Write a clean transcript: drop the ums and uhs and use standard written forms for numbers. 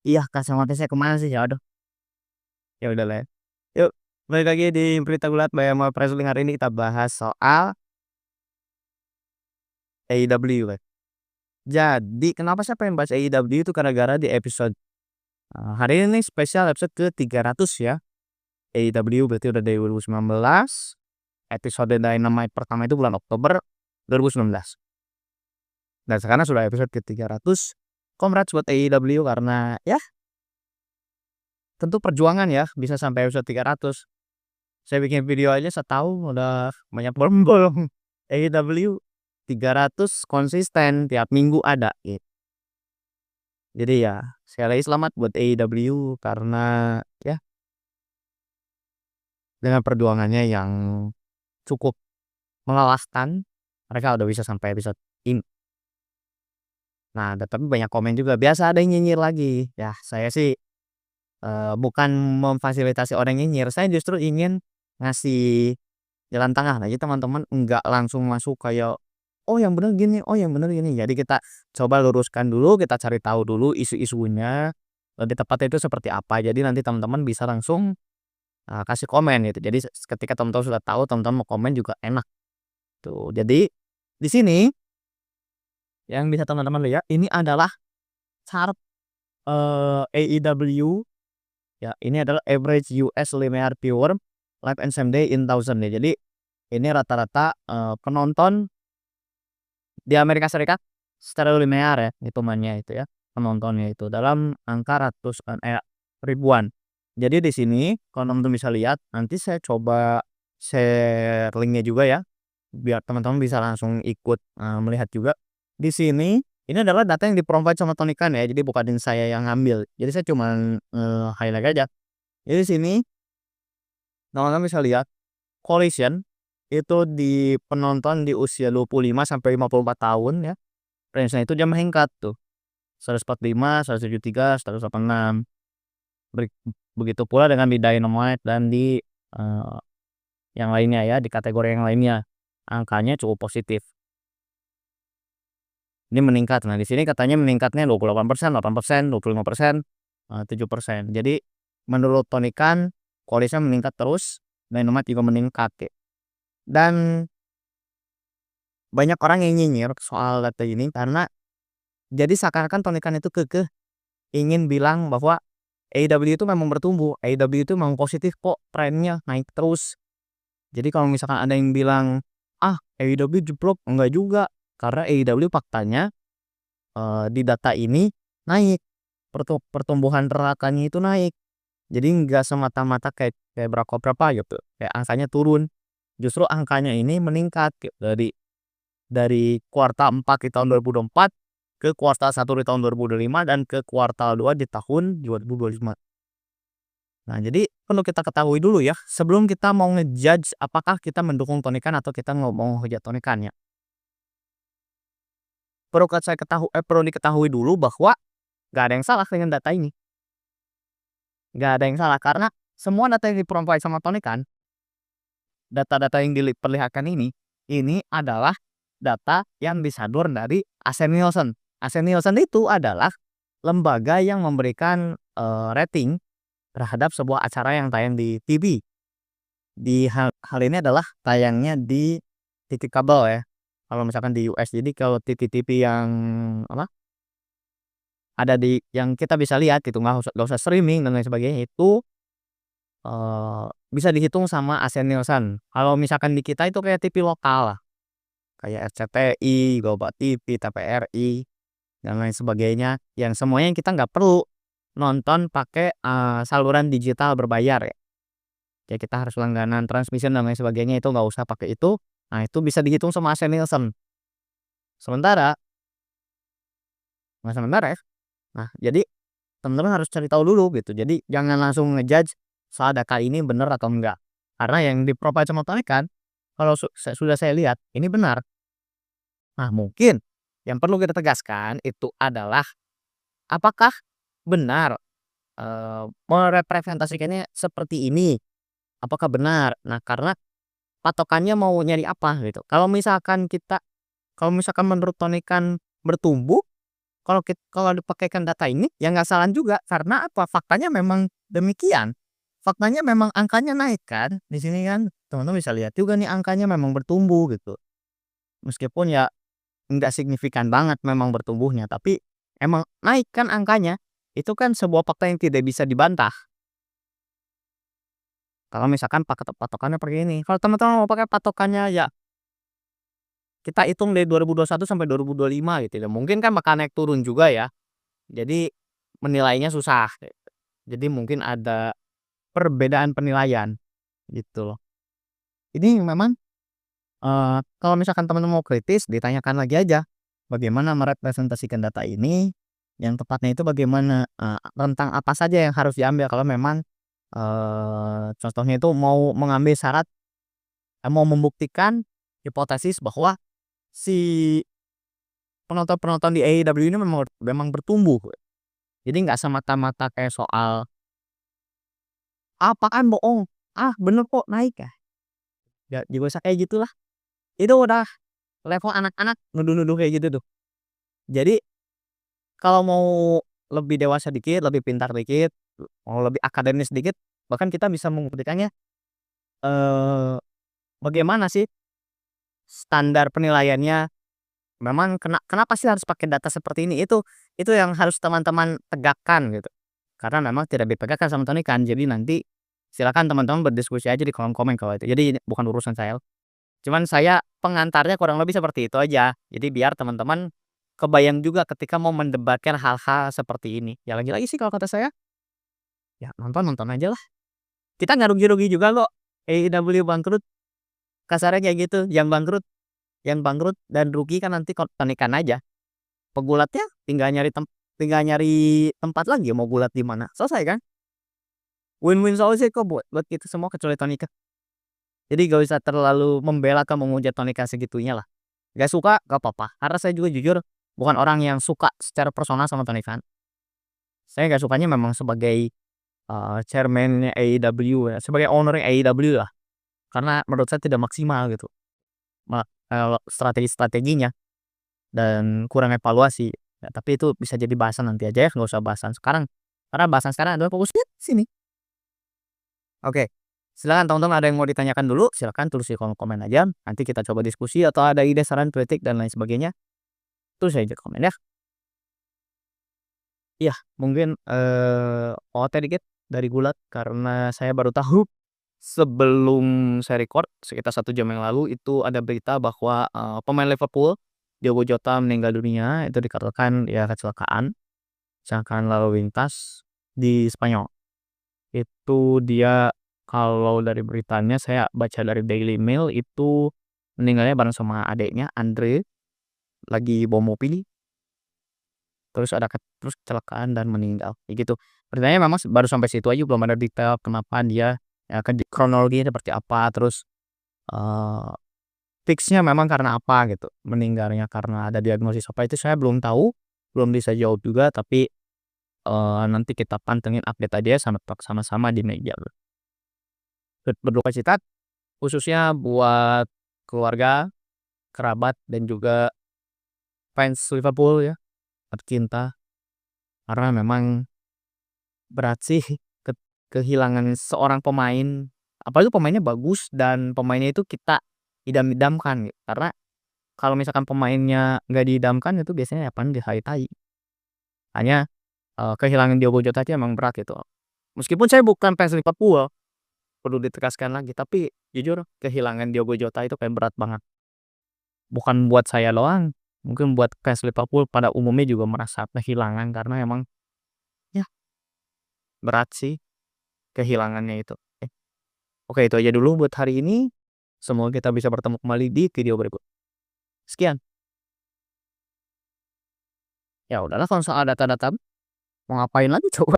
Iya, kacamata saya kemana sih? Ya aduh, ya udahlah ya. Yuk, balik lagi di Berita Gulat by Amal Wrestling. Hari ini kita bahas soal AEW ya. Jadi kenapa saya pengen bahas AEW itu gara-gara di episode hari ini spesial episode ke-300 ya. AEW berarti udah dari 2019. Episode Dynamite pertama itu bulan Oktober 2019. Dan sekarang sudah episode ke-300. Congrats buat AEW karena ya tentu perjuangan ya bisa sampai episode 300. Saya bikin video aja setahun udah banyak bolong. AEW 300 konsisten tiap minggu ada gitu. Jadi ya sekali lagi selamat buat AEW karena ya dengan perjuangannya yang cukup melelahkan mereka udah bisa sampai episode ini. Nah, tapi banyak komen juga biasa ada yang nyinyir lagi. Ya, saya sih bukan memfasilitasi orang nyinyir, saya justru ingin ngasih jalan tengah. Nah, jadi teman-teman enggak langsung masuk kayak, "Oh yang bener gini, oh yang bener gini." Jadi kita coba luruskan dulu, kita cari tahu dulu isu-isunya, lebih tepatnya itu seperti apa. Jadi nanti teman-teman bisa langsung, kasih komen gitu. Jadi ketika teman-teman sudah tahu, teman-teman mau komen juga enak tuh. Jadi di sini yang bisa teman-teman lihat ini adalah chart, AEW ya, ini adalah average US linear viewer live and same day in thousand ya. Jadi ini rata-rata, penonton di Amerika Serikat secara linear ya hitungannya itu ya, penontonnya itu dalam angka ratusan ribuan. Jadi di sini kalau teman-teman bisa lihat, nanti saya coba share linknya juga ya, biar teman-teman bisa langsung ikut, melihat juga. Di sini, ini adalah data yang di-provide sama Tony Khan ya, jadi bukan saya yang ngambil. Jadi saya cuman, highlight aja. Jadi di sini teman-teman bisa lihat Collision itu di penonton di usia 25 sampai 54 tahun ya. Range-nya itu dia meningkat tuh, 145, 173, 186. Beri begitu pula dengan di Dynamite dan di, yang lainnya ya, di kategori yang lainnya, angkanya cukup positif. Ini meningkat. Nah, di sini katanya meningkatnya 28%, 8%, 25%, 7%. Jadi menurut Tony Khan, Koalisnya meningkat terus, Dynamite juga meningkat ya. Dan banyak orang yang nyinyir soal data ini karena jadi seakan-akan Tony Khan itu kekeh ingin bilang bahwa AEW itu memang bertumbuh, AEW itu memang positif kok, trennya naik terus. Jadi kalau misalkan ada yang bilang, "Ah, AEW jeblok," enggak juga. Karena AEW faktanya, di data ini naik, pertumbuhan rakannya itu naik. Jadi enggak semata-mata kayak kayak berapa gitu, kayak angkanya turun. Justru angkanya ini meningkat gitu, dari kuartal 4 di tahun 2024 ke kuartal 1 di tahun 2025 dan ke kuartal 2 di tahun 2025. Nah, jadi perlu kita ketahui dulu ya, sebelum kita mau ngejudge apakah kita mendukung Tony Khan atau kita mau ngehujat Tony Khan ya. Perlu diketahui dulu bahwa nggak ada yang salah dengan data ini. Nggak ada yang salah karena semua data yang di-provide sama Tony Khan, data-data yang diperlihatkan ini adalah data yang disadur dari Asen Nielsen. Asen Nielsen itu adalah lembaga yang memberikan, rating terhadap sebuah acara yang tayang di TV. Di hal ini adalah tayangnya di TV kabel ya, kalau misalkan di US. Jadi kalau TV-TV yang apa, ada di yang kita bisa lihat gitu, nggak usah streaming dan lain sebagainya itu, bisa dihitung sama Asen Nielsen. Kalau misalkan di kita itu kayak TV lokal lah, kayak RCTI, Global TV, TVRI, dan lain sebagainya, yang semuanya kita nggak perlu nonton pakai, saluran digital berbayar ya. Ya kita harus langganan transmission dan lain sebagainya, itu nggak usah pakai itu. Nah, itu bisa dihitung sama Asen Nielsen. Sementara sementara ya. Nah, jadi teman-teman harus cari tahu dulu gitu. Jadi jangan langsung ngejudge soal data ini benar atau enggak. Karena yang di-provide sama Tony kan, kalau sudah saya lihat ini benar. Nah, mungkin yang perlu kita tegaskan itu adalah apakah benar, merepresentasikannya seperti ini? Apakah benar? Nah, karena patokannya mau nyari apa gitu. Kalau misalkan menurut Tony Khan bertumbuh, kalau dipakaikan data ini, ya nggak salah juga, karena apa, faktanya memang demikian. Faktanya memang angkanya naik kan, di sini kan teman-teman bisa lihat juga nih angkanya memang bertumbuh gitu. Meskipun ya nggak signifikan banget memang bertumbuhnya, tapi emang naik kan angkanya, itu kan sebuah fakta yang tidak bisa dibantah. Kalau misalkan patokannya pakai ini. Kalau teman-teman mau pakai patokannya ya kita hitung dari 2021 sampai 2025 gitu ya, mungkin kan bakal naik turun juga ya. Jadi menilainya susah, jadi mungkin ada perbedaan penilaian gitu loh. Ini memang, kalau misalkan teman-teman mau kritis ditanyakan lagi aja, bagaimana merepresentasikan data ini, yang tepatnya itu bagaimana, rentang apa saja yang harus diambil kalau memang, contohnya itu mau mengambil syarat, mau membuktikan hipotesis bahwa si penonton-penonton di AEW ini memang bertumbuh. Jadi nggak semata-mata kayak soal, "Ah, apaan bohong, ah, bener kok naik ya." Nggak usah kayak gitulah, itu udah level anak-anak nuduh-nuduh kayak gitu tuh. Jadi kalau mau lebih dewasa dikit, lebih pintar dikit, mau lebih akademis dikit, bahkan kita bisa membuktikannya, eee, bagaimana sih standar penilaiannya, memang kenapa sih harus pakai data seperti ini, itu yang harus teman-teman tegakkan gitu. Karena memang tidak ditegakkan sama Tony Khan, jadi nanti silakan teman-teman berdiskusi aja di kolom komen kalau itu. Jadi ini bukan urusan saya. Cuman saya pengantarnya kurang lebih seperti itu aja. Jadi biar teman-teman kebayang juga ketika mau mendebatkan hal-hal seperti ini. Ya lagi-lagi sih kalau kata saya, ya nonton-nonton aja lah. Kita nggak rugi-rugi juga kok. AEW bangkrut, kasarnya kayak gitu. Yang bangkrut dan rugi kan nanti Tony Khan aja. Pegulatnya tinggal nyari tempat lagi mau gulat di mana. Selesai kan? Win-win solusi kok buat kita semua kecuali Tony Khan. Jadi gak usah terlalu membela atau memuja Tony Khan segitunya lah. Gak suka, gak apa-apa. Karena saya juga jujur bukan orang yang suka secara personal sama Tony Khan. Saya gak sukanya memang sebagai, chairman-nya AEW ya, sebagai owner AEW lah. Karena menurut saya tidak maksimal gitu, strategi-strateginya dan kurang evaluasi. Ya tapi itu bisa jadi bahasan nanti aja ya, nggak usah bahasan sekarang. Karena bahasan sekarang adalah fokusnya sini. Oke, silakan teman-teman ada yang mau ditanyakan dulu, silakan tulis di kolom komen aja, nanti kita coba diskusi atau ada ide, saran, kritik, dan lain sebagainya, tulis aja di komen ya. Iya, mungkin, OOT dikit dari Gulat karena saya baru tahu sebelum saya record sekitar 1 jam yang lalu itu ada berita bahwa, pemain Liverpool, Diogo Jota meninggal dunia, itu dikarenakan ya kecelakaan lalu lintas di Spanyol. Itu dia kalau dari beritanya saya baca dari Daily Mail itu meninggalnya bareng sama adeknya Andre, lagi bawa mobil, terus kecelakaan dan meninggal, kayak gitu. Beritanya memang baru sampai situ aja, belum ada detail kenapa dia, ya kan kronologinya seperti apa, terus, eee, fix-nya memang karena apa gitu, meninggalnya karena ada diagnosis apa itu saya belum tahu, belum bisa jawab juga, tapi, nanti kita pantengin update aja ya sama-sama di meja. Berduka cita khususnya buat keluarga, kerabat, dan juga fans Liverpool ya, tercinta. Karena memang berat sih kehilangan seorang pemain, apalagi pemainnya bagus dan pemainnya itu kita idam-idamkan gitu. Karena kalau misalkan pemainnya nggak diidamkan itu biasanya apaan ditai-tai. Hanya, kehilangan Diogo Jota aja emang berat gitu. Meskipun saya bukan fans Liverpool, perlu ditegaskan lagi, tapi jujur kehilangan Diogo Jota itu kayak berat banget. Bukan buat saya doang, mungkin buat fans Liverpool pada umumnya juga merasa kehilangan karena emang ya berat sih kehilangannya itu. Oke itu aja dulu buat hari ini, semoga kita bisa bertemu kembali di video berikut. Sekian. Ya udahlah kalau soal data-data mau ngapain lagi coba.